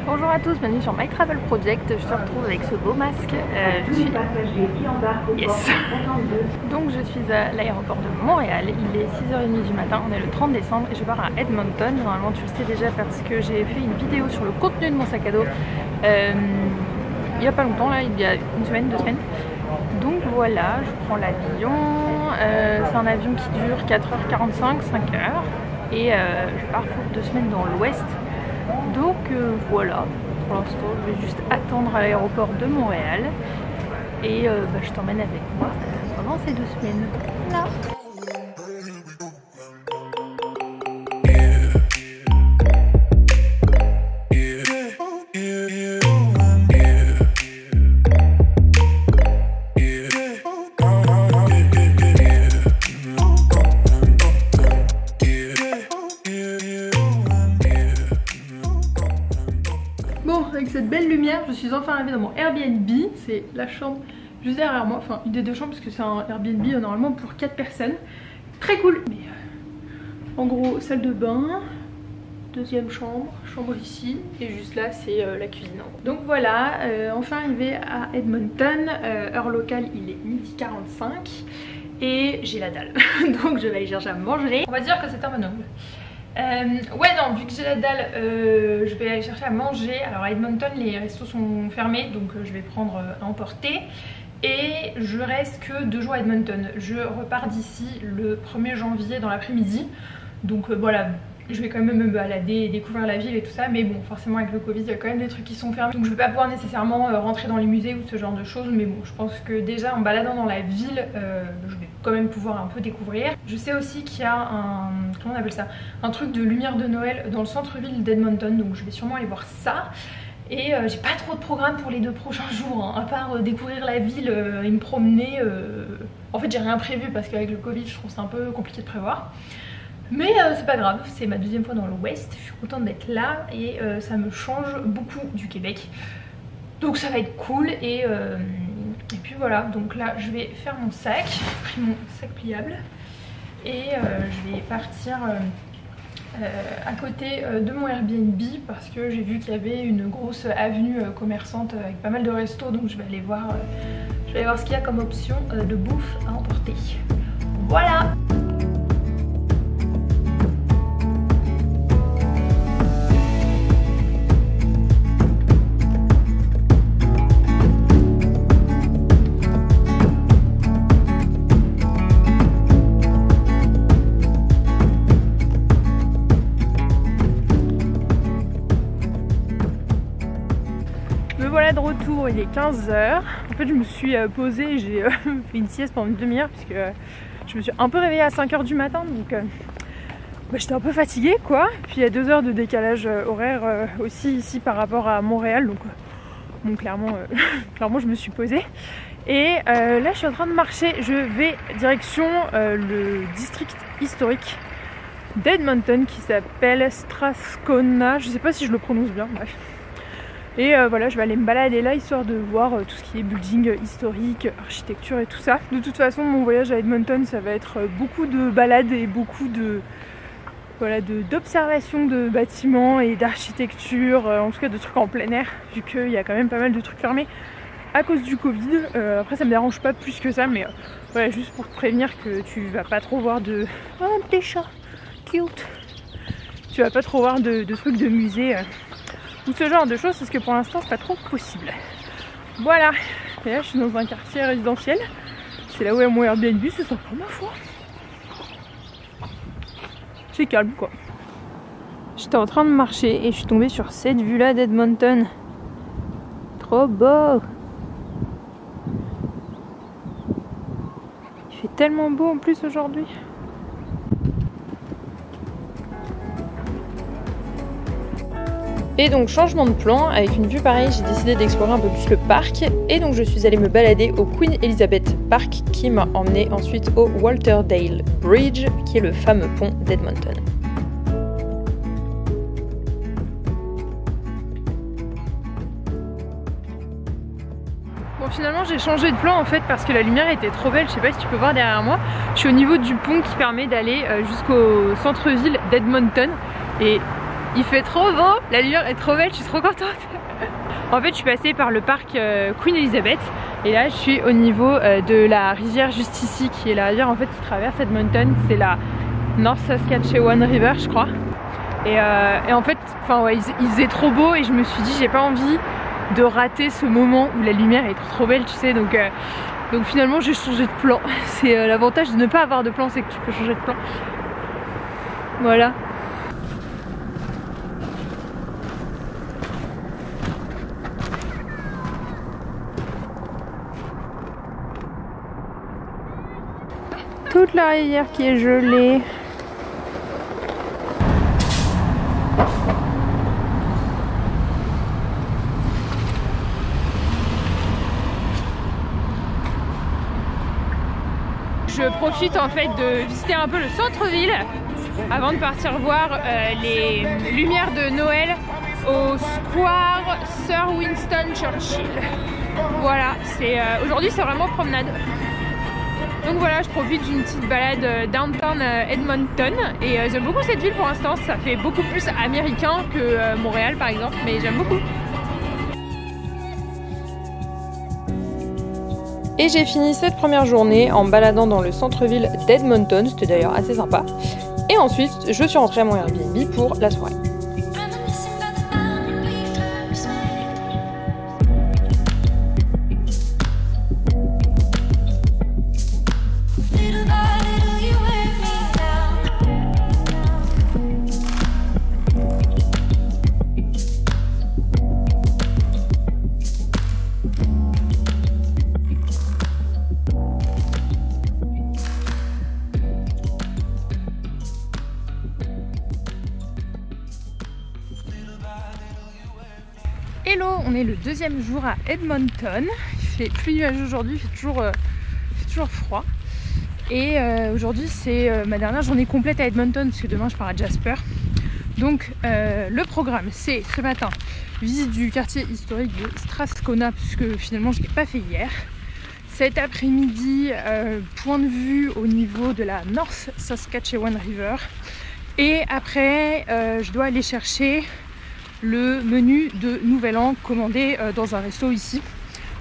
Bonjour à tous, bienvenue sur My Travel Project. Je te retrouve avec ce beau masque. Je suis... Yes. Donc je suis à l'aéroport de Montréal. Il est 6h30 du matin, on est le 30 décembre et je pars à Edmonton. Normalement tu le sais déjà parce que j'ai fait une vidéo sur le contenu de mon sac à dos il n'y a pas longtemps, là, il y a une semaine, 2 semaines. Donc voilà, je prends l'avion. C'est un avion qui dure 4h45, 5h. Et je pars pour 2 semaines dans l'ouest. Donc voilà, pour l'instant je vais juste attendre à l'aéroport de Montréal et je t'emmène avec moi pendant ces 2 semaines. Voilà. Avec cette belle lumière, je suis enfin arrivée dans mon Airbnb. C'est la chambre juste derrière moi, enfin une des 2 chambres parce que c'est un Airbnb normalement pour 4 personnes. Très cool. Mais en gros, salle de bain, 2e chambre, chambre ici et juste là c'est la cuisine. Donc voilà, enfin arrivée à Edmonton. Heure locale, il est 12h45 et j'ai la dalle. Donc je vais aller chercher à manger. On va dire que c'est un bon angle. Ouais non, vu que j'ai la dalle, je vais aller chercher à manger. Alors à Edmonton les restos sont fermés, donc je vais prendre à emporter. Et je reste que 2 jours à Edmonton. Je repars d'ici le 1er janvier dans l'après-midi. Donc voilà, je vais quand même me balader et découvrir la ville et tout ça. Mais bon, forcément avec le Covid il y a quand même des trucs qui sont fermés. Donc je vais pas pouvoir nécessairement rentrer dans les musées ou ce genre de choses. Mais bon, je pense que déjà en baladant dans la ville, je vais quand même pouvoir un peu découvrir. Je sais aussi qu'il y a un... comment on appelle ça, un truc de lumière de Noël dans le centre-ville d'Edmonton. Donc je vais sûrement aller voir ça. Et j'ai pas trop de programme pour les 2 prochains jours, hein, à part découvrir la ville et me promener. En fait j'ai rien prévu parce qu'avec le Covid je trouve c'est un peu compliqué de prévoir. Mais c'est pas grave, c'est ma 2e fois dans l'ouest, je suis contente d'être là et ça me change beaucoup du Québec. Donc ça va être cool et puis voilà, donc là je vais faire mon sac, j'ai pris mon sac pliable et je vais partir à côté de mon Airbnb parce que j'ai vu qu'il y avait une grosse avenue commerçante avec pas mal de restos, donc je vais aller voir ce qu'il y a comme option de bouffe à emporter. Voilà. Voilà de retour, il est 15h. En fait je me suis posée, j'ai fait une sieste pendant une demi-heure puisque je me suis un peu réveillée à 5h du matin, donc j'étais un peu fatiguée quoi. Puis il y a 2 heures de décalage horaire aussi ici par rapport à Montréal, donc clairement, clairement je me suis posée. Et là je suis en train de marcher, je vais direction le district historique d'Edmonton qui s'appelle Strathcona, je sais pas si je le prononce bien, bref. Et voilà, je vais aller me balader là histoire de voir tout ce qui est building historique, architecture et tout ça. De toute façon, mon voyage à Edmonton, ça va être beaucoup de balades et beaucoup de voilà, d'observation de bâtiments et d'architecture, en tout cas de trucs en plein air, vu qu'il y a quand même pas mal de trucs fermés à cause du Covid. Après, ça me dérange pas plus que ça, mais voilà, juste pour te prévenir que tu vas pas trop voir de... Oh, un petit chat, cute. Tu vas pas trop voir de trucs de musée. Ou ce genre de choses parce que pour l'instant c'est pas trop possible. Voilà, et là je suis dans un quartier résidentiel. C'est là où est mon Airbnb, c'est sympa ma foi. C'est calme quoi. J'étais en train de marcher et je suis tombée sur cette vue là d'Edmonton. Trop beau. Il fait tellement beau en plus aujourd'hui. Et donc changement de plan, avec une vue pareille, j'ai décidé d'explorer un peu plus le parc. Et donc je suis allée me balader au Queen Elizabeth Park qui m'a emmené ensuite au Walterdale Bridge, qui est le fameux pont d'Edmonton. Bon, finalement j'ai changé de plan en fait parce que la lumière était trop belle. Je sais pas si tu peux voir derrière moi. Je suis au niveau du pont qui permet d'aller jusqu'au centre-ville d'Edmonton. Et Il fait trop beau, la lumière est trop belle, je suis trop contente. En fait je suis passée par le parc Queen Elizabeth et là je suis au niveau de la rivière juste ici qui est la rivière en fait qui traverse Edmonton, c'est la North Saskatchewan River je crois. Et en fait enfin ouais, il faisait trop beau et je me suis dit j'ai pas envie de rater ce moment où la lumière est trop belle tu sais, donc finalement j'ai changé de plan. C'est l'avantage de ne pas avoir de plan, c'est que tu peux changer de plan. Voilà. Toute la rivière qui est gelée. Je profite en fait de visiter un peu le centre-ville avant de partir voir les lumières de Noël au Square Sir Winston Churchill. Voilà, aujourd'hui c'est vraiment promenade. Donc voilà, je profite d'une petite balade downtown Edmonton et j'aime beaucoup cette ville pour l'instant, ça fait beaucoup plus américain que Montréal par exemple, mais j'aime beaucoup. Et j'ai fini cette première journée en me baladant dans le centre-ville d'Edmonton, c'était d'ailleurs assez sympa. Et ensuite, je suis rentrée à mon Airbnb pour la soirée. Hello, on est le deuxième jour à Edmonton. Il fait plus nuageux aujourd'hui, il fait toujours froid. Et aujourd'hui c'est ma dernière journée complète à Edmonton parce que demain je pars à Jasper. Donc le programme c'est ce matin visite du quartier historique de Strathcona puisque finalement je ne l'ai pas fait hier. Cet après-midi point de vue au niveau de la North Saskatchewan River. Et après je dois aller chercher le menu de Nouvel An commandé dans un resto ici,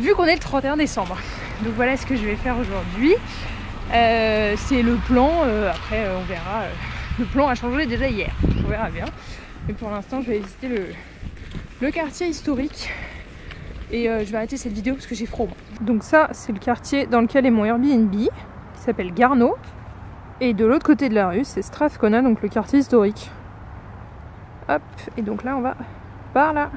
vu qu'on est le 31 décembre. Donc voilà ce que je vais faire aujourd'hui. C'est le plan, après on verra. Le plan a changé déjà hier, on verra bien. Mais pour l'instant je vais visiter le quartier historique. Et je vais arrêter cette vidéo parce que j'ai froid. Donc ça c'est le quartier dans lequel est mon Airbnb, qui s'appelle Garneau. Et de l'autre côté de la rue c'est Strathcona, donc le quartier historique. Hop, et donc là on va par là.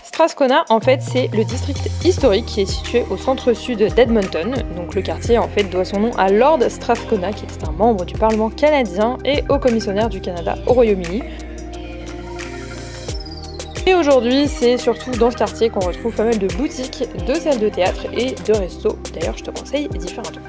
Strathcona en fait c'est le district historique qui est situé au centre-sud d'Edmonton. Donc le quartier en fait doit son nom à Lord Strathcona qui était un membre du Parlement canadien et haut commissionnaire du Canada au Royaume-Uni. Et aujourd'hui c'est surtout dans ce quartier qu'on retrouve pas mal de boutiques, de salles de théâtre et de restos. D'ailleurs je te conseille d'y faire un tour.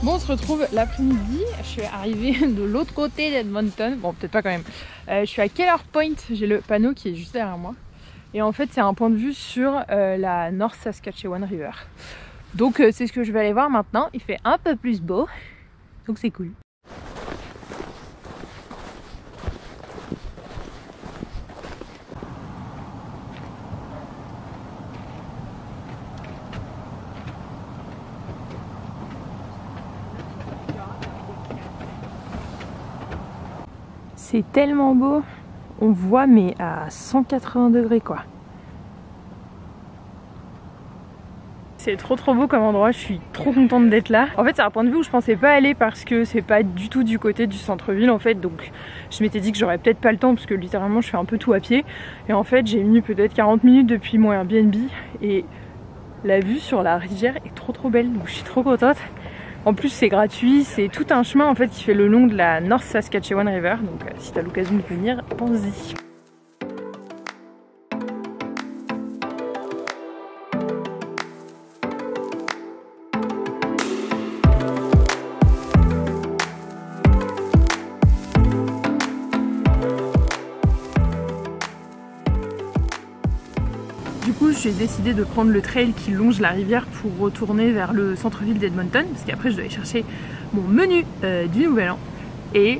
Bon, on se retrouve l'après-midi. Je suis arrivée de l'autre côté d'Edmonton. Bon, peut-être pas quand même. Je suis à Keller Point. J'ai le panneau qui est juste derrière moi. Et en fait, c'est un point de vue sur la North Saskatchewan River. Donc, c'est ce que je vais aller voir maintenant. Il fait un peu plus beau. Donc, c'est cool. C'est tellement beau, on voit mais à 180 degrés quoi. C'est trop beau comme endroit, je suis trop contente d'être là. En fait c'est un point de vue où je pensais pas aller parce que c'est pas du tout du côté du centre-ville en fait. Donc je m'étais dit que j'aurais peut-être pas le temps parce que littéralement je fais un peu tout à pied. Et en fait j'ai mis peut-être 40 minutes depuis mon Airbnb et la vue sur la rivière est trop belle, donc je suis trop contente. En plus c'est gratuit, c'est tout un chemin en fait qui fait le long de la North Saskatchewan River, donc si t'as l'occasion de venir, pense-y. j'ai décidé de prendre le trail qui longe la rivière pour retourner vers le centre-ville d'Edmonton, parce qu'après je dois aller chercher mon menu du nouvel an. Et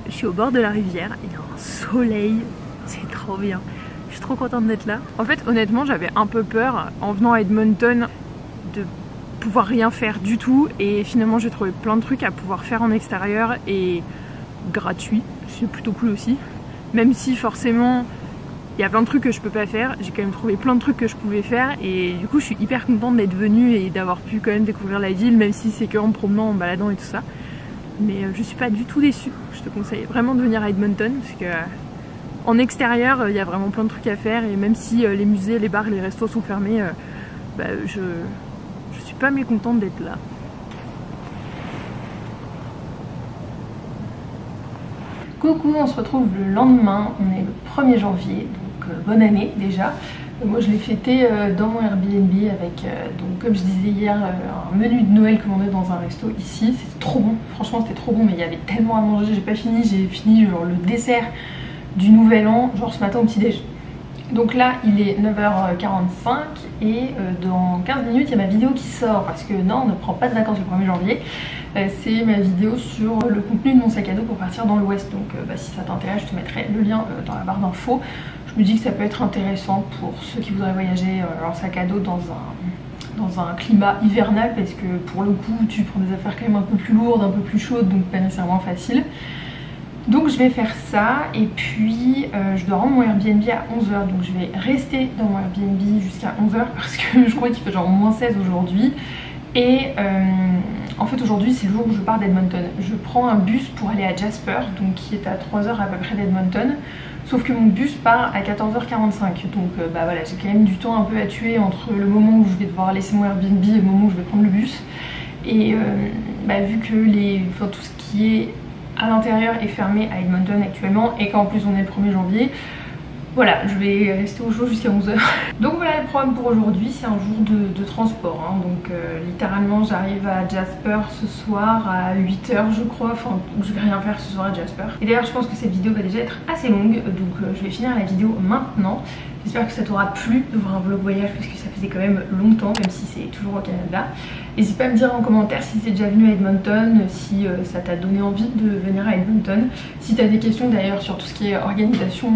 je suis au bord de la rivière, il y a un soleil, c'est trop bien. Je suis trop contente d'être là. En fait, honnêtement, j'avais un peu peur en venant à Edmonton de pouvoir rien faire du tout, et finalement j'ai trouvé plein de trucs à pouvoir faire en extérieur et gratuit, c'est plutôt cool aussi. Même si forcément il y a plein de trucs que je peux pas faire, j'ai quand même trouvé plein de trucs que je pouvais faire, et du coup je suis hyper contente d'être venue et d'avoir pu quand même découvrir la ville, même si c'est qu'en me promenant, en me baladant et tout ça. Mais je suis pas du tout déçue. Je te conseille vraiment de venir à Edmonton, parce que en extérieur il y a vraiment plein de trucs à faire, et même si les musées, les bars, les restos sont fermés, je suis pas mécontente d'être là. Coucou, on se retrouve le lendemain, on est le 1er janvier, donc bonne année déjà. Moi je l'ai fêté dans mon Airbnb avec, donc comme je disais hier, un menu de Noël commandé dans un resto ici. C'était trop bon, franchement c'était trop bon, mais il y avait tellement à manger, j'ai pas fini, j'ai fini genre le dessert du nouvel an, genre ce matin au petit déj. Donc là il est 9h45 et dans 15 minutes il y a ma vidéo qui sort, parce que non, on ne prend pas de vacances le 1er janvier. C'est ma vidéo sur le contenu de mon sac à dos pour partir dans l'ouest. Donc si ça t'intéresse, je te mettrai le lien dans la barre d'infos. Je me dis que ça peut être intéressant pour ceux qui voudraient voyager en sac à dos dans un climat hivernal, parce que pour le coup tu prends des affaires quand même un peu plus lourdes, un peu plus chaudes, donc pas nécessairement facile. Donc je vais faire ça, et puis je dois rendre mon Airbnb à 11h, donc je vais rester dans mon Airbnb jusqu'à 11h parce que je crois qu'il fait genre -16 aujourd'hui. Et en fait aujourd'hui c'est le jour où je pars d'Edmonton. Je prends un bus pour aller à Jasper, donc qui est à 3h à peu près d'Edmonton. Sauf que mon bus part à 14h45, donc voilà, j'ai quand même du temps un peu à tuer entre le moment où je vais devoir laisser mon Airbnb et le moment où je vais prendre le bus. Et vu que tout ce qui est à l'intérieur est fermé à Edmonton actuellement, et qu'en plus on est le 1er janvier, voilà, je vais rester au chaud jusqu'à 11h. Donc voilà le programme pour aujourd'hui, c'est un jour de transport, hein. Donc littéralement j'arrive à Jasper ce soir à 8h je crois, enfin je vais rien faire ce soir à Jasper. Et d'ailleurs je pense que cette vidéo va déjà être assez longue, donc je vais finir la vidéo maintenant. J'espère que ça t'aura plu de voir un vlog voyage, parce que ça faisait quand même longtemps, même si c'est toujours au Canada. N'hésite pas à me dire en commentaire si t'es déjà venu à Edmonton, si ça t'a donné envie de venir à Edmonton. Si t'as des questions d'ailleurs sur tout ce qui est organisation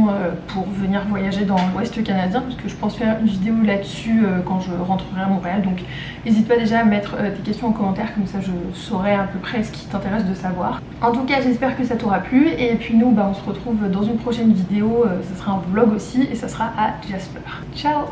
pour venir voyager dans l'ouest canadien, parce que je pense faire une vidéo là-dessus quand je rentrerai à Montréal. Donc n'hésite pas déjà à mettre tes questions en commentaire, comme ça je saurai à peu près ce qui t'intéresse de savoir. En tout cas j'espère que ça t'aura plu, et puis nous on se retrouve dans une prochaine vidéo, ce sera un vlog aussi, et ça sera à Jasper. Ciao!